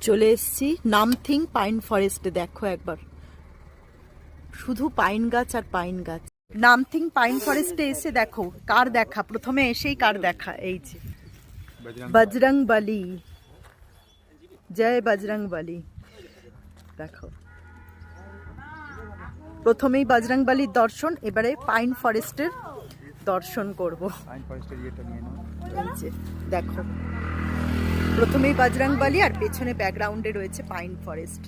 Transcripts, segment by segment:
চলে এসেছি নামথিং পাইন ফরেস্টে। দেখো একবার, শুধু পাইন গাছ আর পাইন গাছ। নামথিং পাইন ফরেস্টে এসে দেখো কার দেখা, প্রথমে এসেই কার দেখা, এই যে বজরং বলি। জয় বজরং বলি। দেখো প্রথমেই বজরং বলির দর্শন, এবারে পাইন ফরেস্টের দর্শন করব। এই যে দেখো, প্রথমেই বজরং বলি আর পেছনে ব্যাকগ্রাউন্ডে রয়েছে pine forest,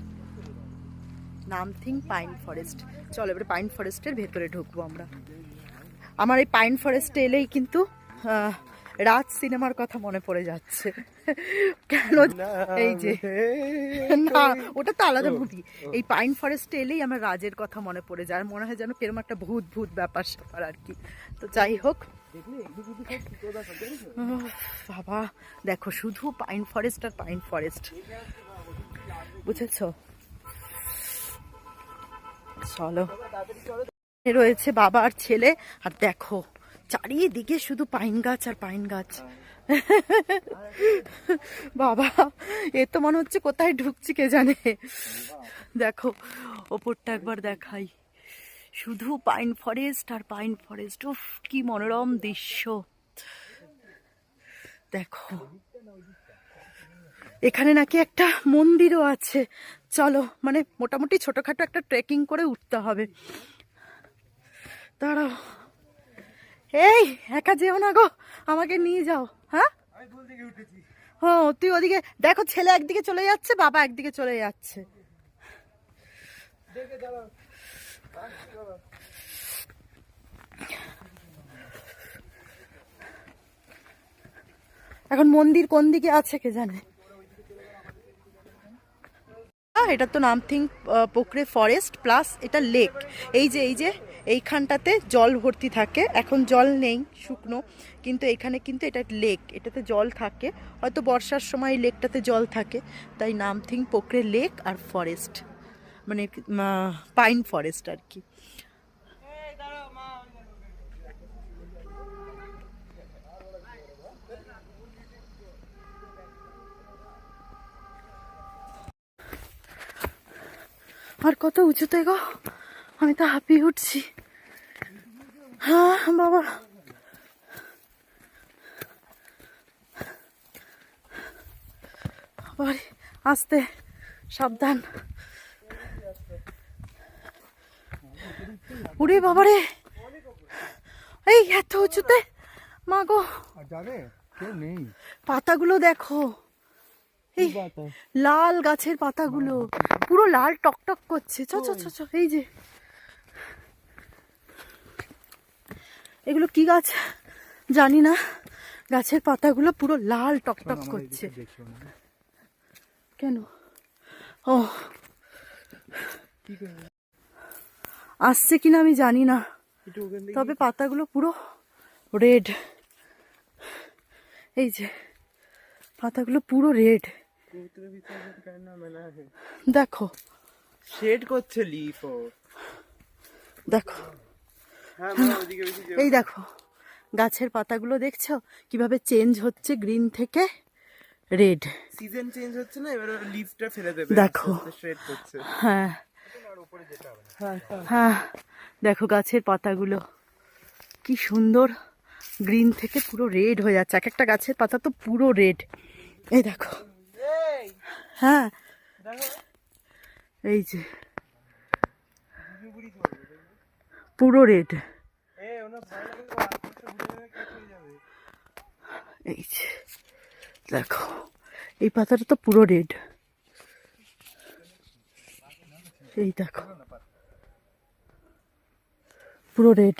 Namthing pine forest. চলো এবারে পাইন ফরেস্টের ভেতরে ঢুকবো আমরা। আমার এই পাইন ফরেস্টে এলেই কিন্তু রাজ সিনেমার কথা মনে পড়ে যাচ্ছে। কেন, এই যে না, ওটা তো আলাদা মুভি। এই পাইন ফরেস্টে এলেই আমার রাজের কথা মনে পড়ে যায়, মনে হয় যেন কিরকম একটা ভূত ভূত ব্যাপার স্যাপার আর কি। তো যাই হোক, বাবা দেখো শুধু পাইন ফরেস্ট আর পাইন ফরেস্ট, বুঝেছো? চলো, রয়েছে বাবা আর ছেলে, আর দেখো চারিদিকে শুধু পাইন গাছ আর পাইন গাছ। বাবা এ তো মনে হচ্ছে কোথায় ঢুকছি কে জানে। দেখো ওপরটা একবার দেখাই, শুধু পাইন ফরেস্ট আর পাইন ফরেস্ট। উফ কি মনোরম দৃশ্য। দেখো এখানে নাকি একটা মন্দিরও আছে। চলো, মানে মোটামুটি ছোটখাটো একটা ট্রেকিং করে উঠতে হবে। দাঁড়াও, এই একা যেও না গো, আমাকে নিয়ে যাও। হ্যাঁ ও তুই ওদিকে দেখো, ছেলে একদিকে চলে যাচ্ছে, বাবা একদিকে চলে যাচ্ছে। এখন মন্দির কোন দিকে আছে কে জানে। এটা তো নামথিং পোকরে ফরেস্ট প্লাস এটা লেক। এই যে এইখানটাতে জল ভর্তি থাকে, এখন জল নেই, শুকনো, কিন্তু এখানে কিন্তু এটা লেক, এটাতে জল থাকে। হয়তো বর্ষার সময় এই লেকটাতে জল থাকে, তাই নামথিং পোকরে লেক আর ফরেস্ট, মানে পাইন ফরেস্ট আর কি। আর কত উঁচুতে গো, আমি তো হাঁপিয়ে উঠছি। হ্যাঁ বাবা, আবার আস্তে, সাবধান। উড়ে বাবারে, এই এত উঁচুতে, মা গো পাতাগুলো দেখো, এই লাল গাছের পাতাগুলো পুরো লাল টকটক করছে। চ চ চ চ, এই যে এগুলো কি গাছ জানি না, গাছের পাতাগুলো পুরো লাল টকটক করছে। কেন ও আসছে কিনা আমি জানি না, তবে পাতাগুলো পুরো রেড। এই যে পাতাগুলো পুরো রেড, দেখো শেড করছে লিফ। দেখো এই দেখো গাছের পাতাগুলো দেখছো কিভাবে চেঞ্জ হচ্ছে, গ্রিন থেকে রেড। সিজন চেঞ্জ হচ্ছে না, এবার লিফটা ফেলে দেবে, দেখো শেড করছে। হ্যাঁ হ্যাঁ, দেখো গাছের পাতাগুলো কি সুন্দর, গ্রিন থেকে পুরো রেড হয়ে যাচ্ছে। এক একটা গাছের পাতা তো পুরো রেড। এই দেখো, হ্যাঁ এই যে পুরো রেড। এই যে দেখো, এই পাতাটা তো পুরো রেড। এই দেখো পুরো রেড।